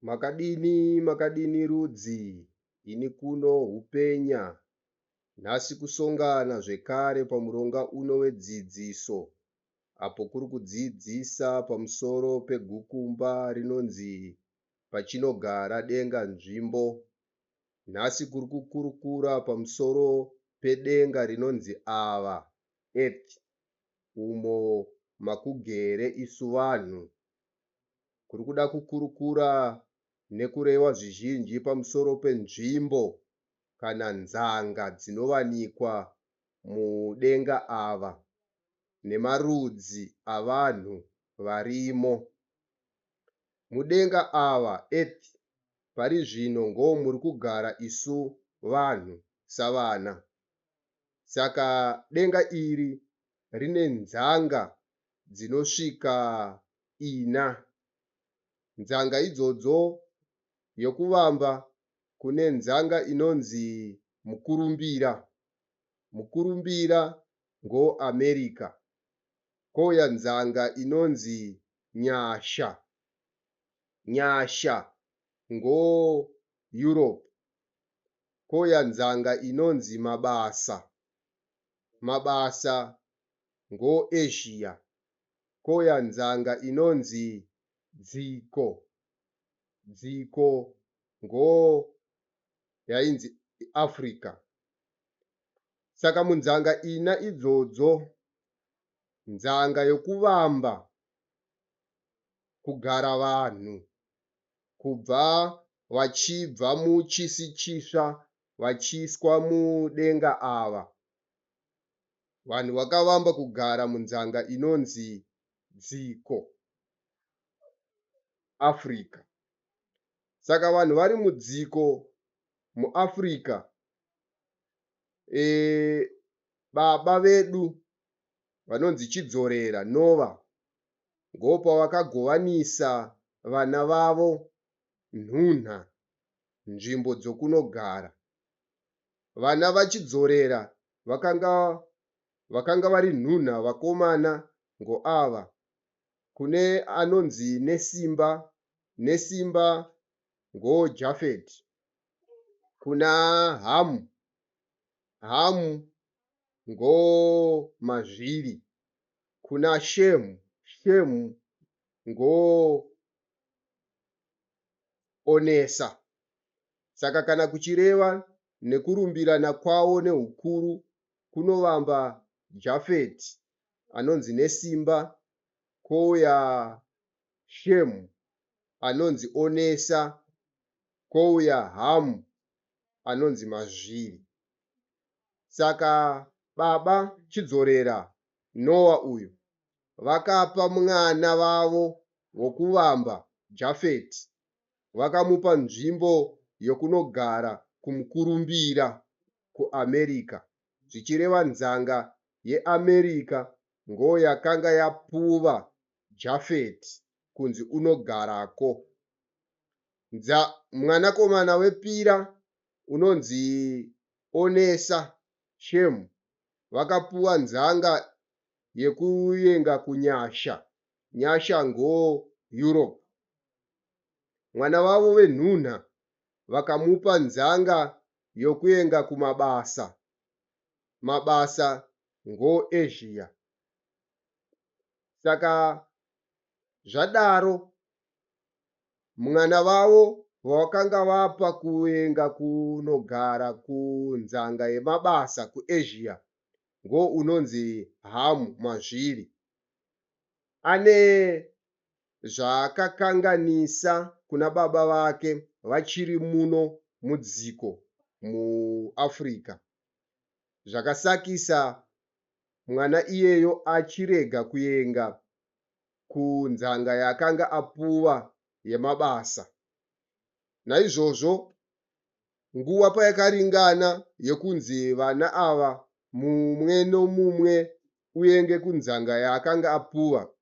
Makadini makadini rudzi, ini kuno hupenya. Nhasi kusongana zvekare pamuronga uno wedzidziso, apo kuri kudzidzisa pamusoro pegukumba rinonzi pachinogara denga nzvimbo. Nhasi kuri kukurukura pamusoro pedenga rinonzi ava, earth, umo makugere isu vanhu. Kuri kuda kukurukura nekureva zvizhinji pamusoro penzvimbo kana nzanga dzinovanikwa mudenga ava nemarudzi avanhu varimo. Mudenga ava, earth, pari zvino ngomuri kugara isu vanhu savana. Saka denga iri rine nzanga dzinosvika 4. Nzanga idzodzo yokuvamba kune nzanga inonzi mukurumbira. Mukurumbira ngoAmerica. Kouya nzanga inonzi nyasha. Nyasha ngoEurope. Kouya nzanga inonzi mabasa. Mabasa ngoAsia. Kouya nzanga inonzi dziko. Dziko yainzi Africa. Saka munzanga 4 idzodzo, nzanga yokuvamba kugara vanhu kubva vachibva muchisi chisva vachiiswa mudenga ava. Vanhu vakavamba kugara munzanga inonzi dziko, Africa. Saka vanhu vari mudziko muAfrica, baba vedu vanonzi Chidzorera, Nova, ndopavakagovanisa vana vavo nhunha, nzvimbo dzokunogara. Vana vachidzorera vakanga vari nhunha vakomana ngoava: kune anonzi Nesimba. Nesimba ngoJafet. Kuna Hamu. Hamu ngoMazviri. Kuna Shemu. Shemu ngoOnesa. Saka kana kuchireva nekurumbirana kwavo neukuru, kunovamba Jafet anonzi Nesimba, kouya Shemu anonzi Onesa, kouya Hamu anonzi Mazviri. Saka baba Chidzorera, Noa uyu, vakapa mwana vavo wokuvamba Jafet, vakamupa nzvimbo yokunogara kumukurumbira kuAmerica, zvichireva nzanga yeAmerica yakanga yapuva Jafet kunzi unogarako. Mwanakomana wepira unonzi Onesa, Shemu, vakapuwa nzanga yekuenga kunyasha. Nyasha ngoEurope. Mwana wavo wenhunha vakamupa nzanga yokuenga kumabasa. Mabasa ngoAsia. Saka zvadaro, mwana vavo vavakanga vapa kuenga kunogara kunzanga yemabasa kuAsia unonzi Hamu, Mazviri, ane zvaakakanganisa kuna baba vake vachiri muno mudziko muAfrica, zvakasakisa mwana iyeyo achirega kuenga kunzanga yaakanga apuwa yemabasa. Naizvozvo, nguva payakaringana yekunzi vana ava mumwe nomumwe uenge kunzanga yaakanga apuwa,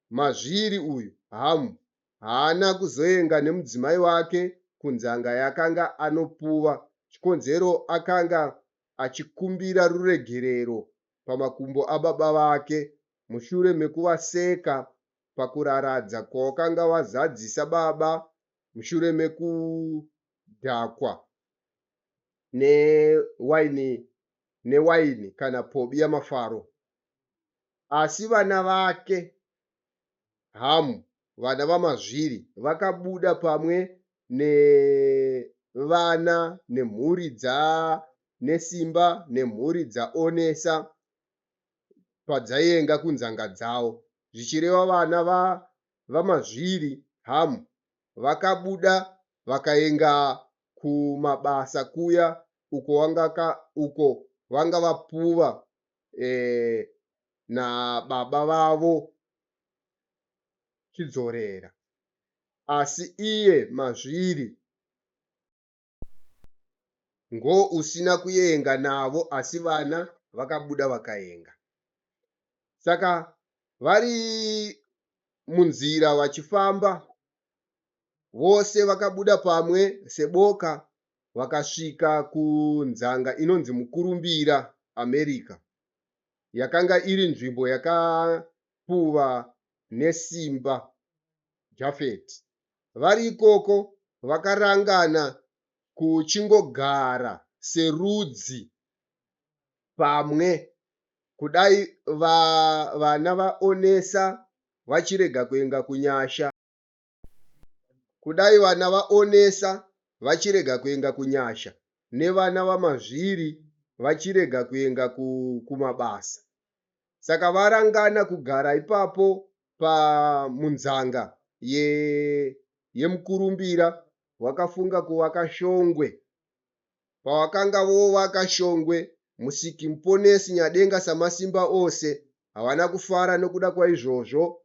Mazviri uyu, Hamu, haana kuzoenga nemudzimai wake kunzanga yaakanga anopuwa. Chikonzero akanga achikumbira ruregerero pamakumbo ababa vake mushure mekuvaseka pakuraradza kwawakanga wazadzisa baba mushure mekudhakwa newaini kana pobi yamafaro. Asi vana vake Hamu, vana vamazviri, vakabuda pamwe nevana nemhuri nesimba nemhuri dzaonesa padzaenga kunzanga dzavo. Zvichireva vana vamazviri Hamu vakabuda vakaenga kumabasa kuya uko vanga vapuwa nababa vavo chidzorera. Asi iye mazviri usina kuenga navo, asi vana vakabuda vakaenga. Saka vari munzira vachifamba, vose vakabuda pamwe seboka vakasvika kunzanga inonzi Mukurumbira, America, yakanga iri nzvimbo yakapuwa nesimba Jafeti. Vari ikoko vakarangana kuchingogara serudzi pamwe, kudai vana vaonesa vachirega kuenga kunyasha, nevana vamazviri vachirega kuenga kumabasa. Saka varangana kugara ipapo munzanga yemukurumbira, wakafunga kuvaka shongwe. Pavakanga vovaka shongwe, Musiki Muponesi Nyadenga Samasimba ose havana kufara nokuda kwaizvozvo.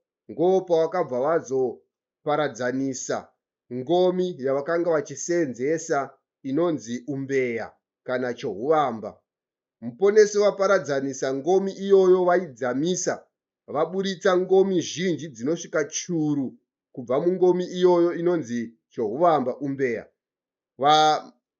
Pavakabva vazoparadzanisa ngomi yavakanga vachiseenzesa inonzi umbeya kana chohuvamba. Muponesi vaparadzanisa ngomi iyoyo vaidzamisa, vaburitsa ngomi zhinji dzinosvika churu kubva mungomi iyoyo inonzi chohuvamba, umbeya.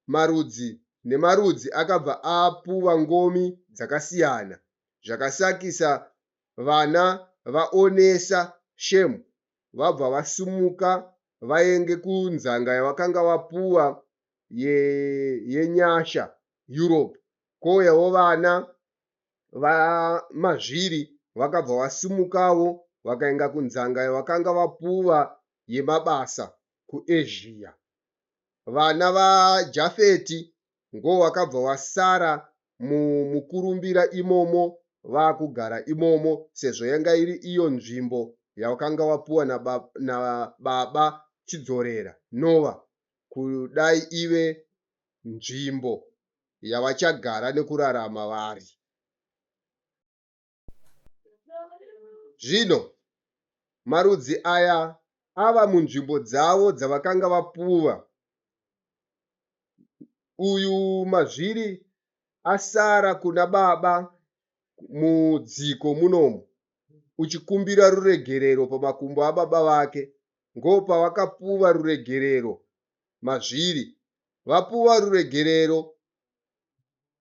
Marudzi nemarudzi akabva apuwa ngomi dzakasiyana, zvakasakisa vana vaonesa Shemu vabva vasumuka vaenge kunzanga yavakanga vapuwa yenyasha Europe. Kouyawo vana vamazviri vakabva vasumukawo vakaenda kunzanga yavakanga vapuwa yemabasa kuAsia. Vana vaJafeti vakabva vasara mumukurumbira imomo, vakugara imomo sezvo yanga iri iyo nzvimbo yavakanga vapuwa nababa chidzorera Noa, kudai ive nzvimbo yavachagara nekurarama vari. Zvino marudzi aya ava munzvimbo dzavo dzavakanga vapuwa. Uyu mazviri asara kuna baba mudziko munomu, uchikumbira ruregerero pamakumbo ababa vake. Pavakapuwa ruregerero, mazviri vapuwa ruregerero,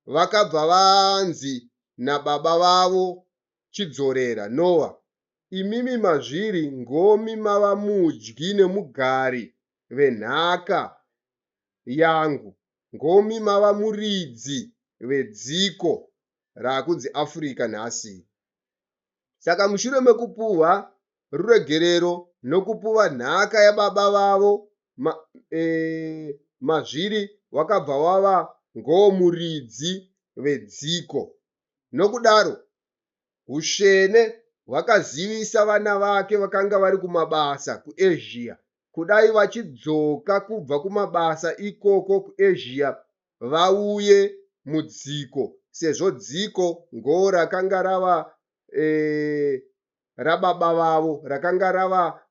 vakabva vanzi nababa vavo chidzorera Noa, imimi mazviri ngomi mava mudyi nemugari venhaka yangu, ngomi mava muridzi vedziko rakunzi Afrika nhasi. Saka mushure mekupuwa ruregerero nokupuwa nhaka yababa vavo, mazviri wakabva wava ngomuridzi vedziko. Nokudaro ushene hwakazivisa vana vake vakanga vari kumabasa kuAsia, kudai vachidzoka kubva kumabasa ikoko kuAsia vauye mudziko, sezvo dziko rakanga rava rababa vavo, rakanga rava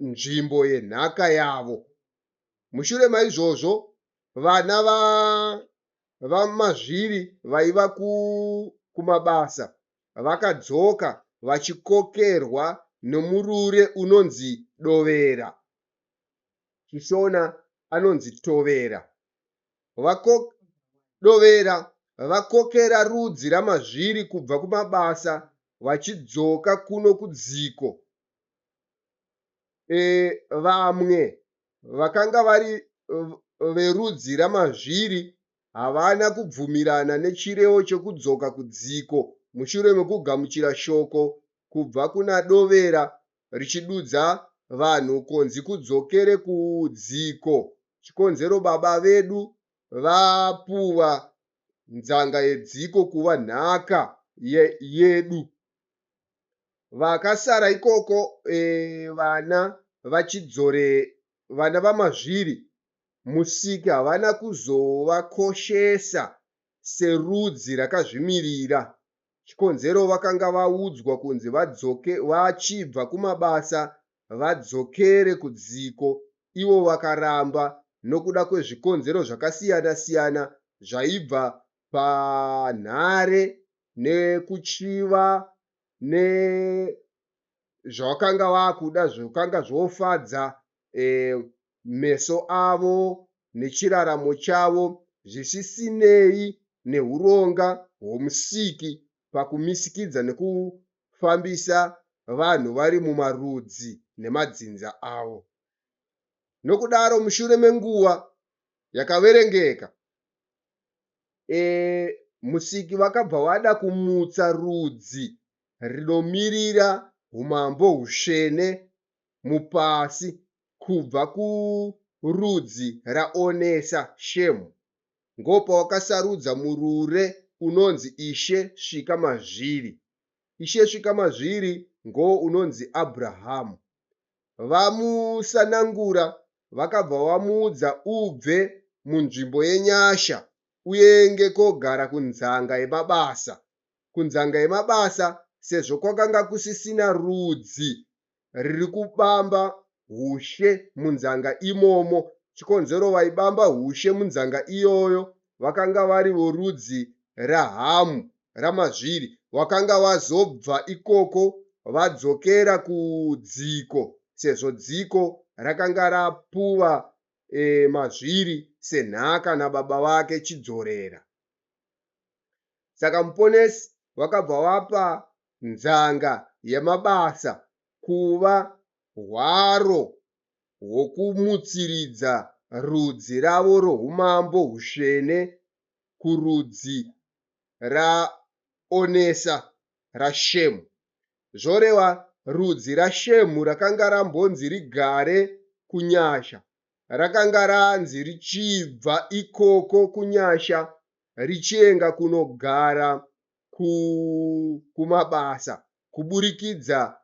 nzvimbo yenhaka yavo. Mushure maizvozvo, vana vamazviri vaiva kumabasa vakadzoka vachikokerwa nomurure unonzi Dovera. Chishona anonzi Tovera. Dovera vakokera rudzi ramazviri kubva kumabasa vachidzoka kuno kudziko. Vamwe vakanga vari verudzi ramazviri havana kubvumirana nechirevo chekudzoka kudziko mushure mekugamuchira shoko kubva kuna dovera richidudza vanhu konzi kudzokere kudziko. Chikonzero baba vedu vapuwa nzanga yedziko kuva nhaka yedu. Vakasara ikoko vana vamazviri musiki havana kuzovakoshesa serudzi rakazvimirira. Chikonzero vakanga vaudzwa kunzi vachibva kumabasa vadzokere kudziko. Ivo vakaramba nokuda kwezvikonzero zvakasiyana-siyana zvaibva panhare nekuchiva nezvavakanga vakuda zvakanga zvofadza meso avo nechiraramo chavo, zvisisinei neuronga hwomusiki pakumisikidza nekufambisa vanhu vari mumarudzi nemadzinza avo. Nokudaro mushure menguva yakaverengeka, musiki vakabva vada kumutsa rudzi rinomiririra umambo hutsvene mupasi kubva kurudzi raonesa Shemu. Ngopavakasarudza murure unonzi Ishe Svika Mazviri. Ishe Svika Mazviri ngoo unonzi Abhurahama. Vamusanangura vakabva vamuudza ubve munzvimbo yenyasha uende kogara kunzanga yemabasa. Kunzanga yemabasa sezvo kwakanga kusisina rudzi riri kubamba ushe munzanga imomo. Chikonzero vaibamba ushe munzanga iyoyo vakanga vari vorudzi raHamu ramazviri, vakanga vazobva ikoko vadzokera kudziko sezvo dziko rakanga rapuwa mazviri senhaka nababa vake chidzorera. Saka muponesi vakabva vapa nzanga yemabasa kuva hwaro hwokumutsiridza rudzi ravo rwoumambo hutsvene kurudzi raonesa raShemu. Zvoreva rudzi raShemu rakanga rambonzi rigare kunyasha, rakanga ranzi richibva ikoko kunyasha richienda kunogara kumabasa kuburikidza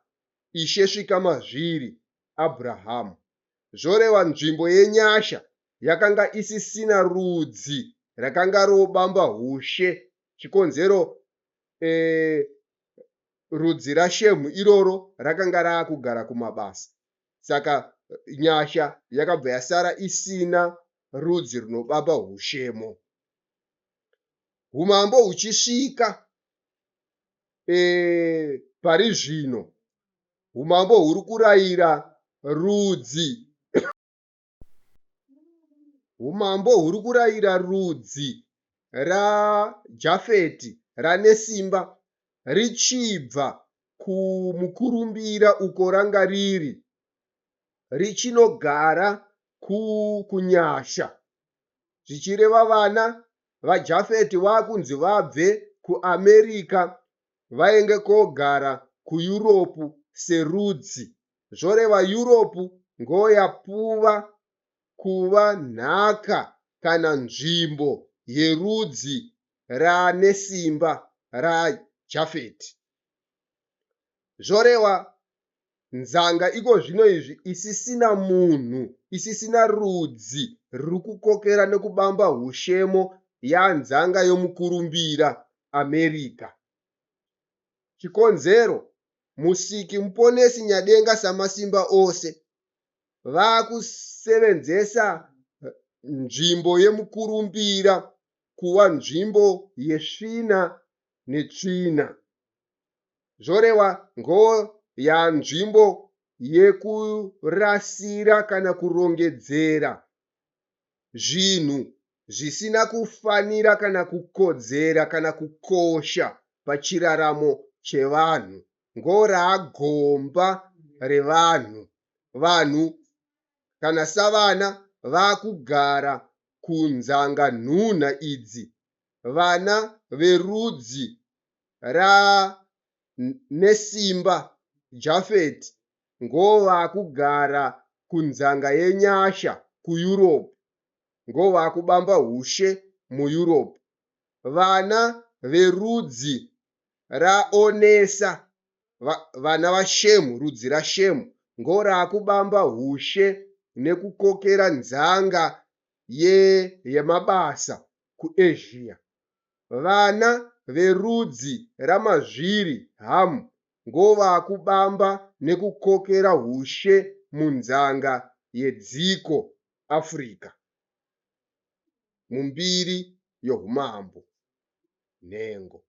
Ishe Svika Mazviri Abhurahama. Zvoreva nzvimbo yenyasha yakanga isisina rudzi rakanga robamba ushe. Chikonzero rudzi raShemu iroro rakanga raakugara kumabasa. Saka nyasha yakabva yasara isina rudzi runobamba ushemo. Umambo huchisvika pari zvino, umambo huri kurayira rudzi umambo huri kurayira rudzi raJafeti rane simba richibva kumukurumbira uko ranga riri richinogara kunyasha, zvichireva vana vaJafeti vakunzi vabve kuAmerika vaenge kogara kuEurope serudzi. Zvoreva Europe ngoyapuwa kuva nhaka kana nzvimbo yerudzi rane simba raJafeti. Zvoreva nzanga iko zvino izvi isisina munhu, isisina rudzi riri kukokera nekubamba ushemo yanzanga yomukurumbira Amerika. Chikonzero musiki muponesi nyadenga samasimba ose vakusevenzesa nzvimbo yemukurumbira kuva nzvimbo yesvina netsvina. Zvoreva ngo yanzvimbo yekurasira kana kurongedzera zvinhu zvisina kufanira kana kukodzera kana kukosha pachiraramo chevanhu, ngoragomba revanhu. Vanhu kana savana vakugara kunzanga nhunha idzi, vana verudzi nesimba Jafeti ngovakugara kunzanga yenyasha kuEurope, ngovakubamba ushe muEurope. Vana verudzi raOnesa, vana vaShemu, rudzi raShemu, ngorakubamba ushe nekukokera nzanga yemabasa kuAsia. Vana verudzi ramazviri Hamu ngovakubamba nekukokera ushe munzanga yedziko Afrika. Mumbiri youmambo nhengo.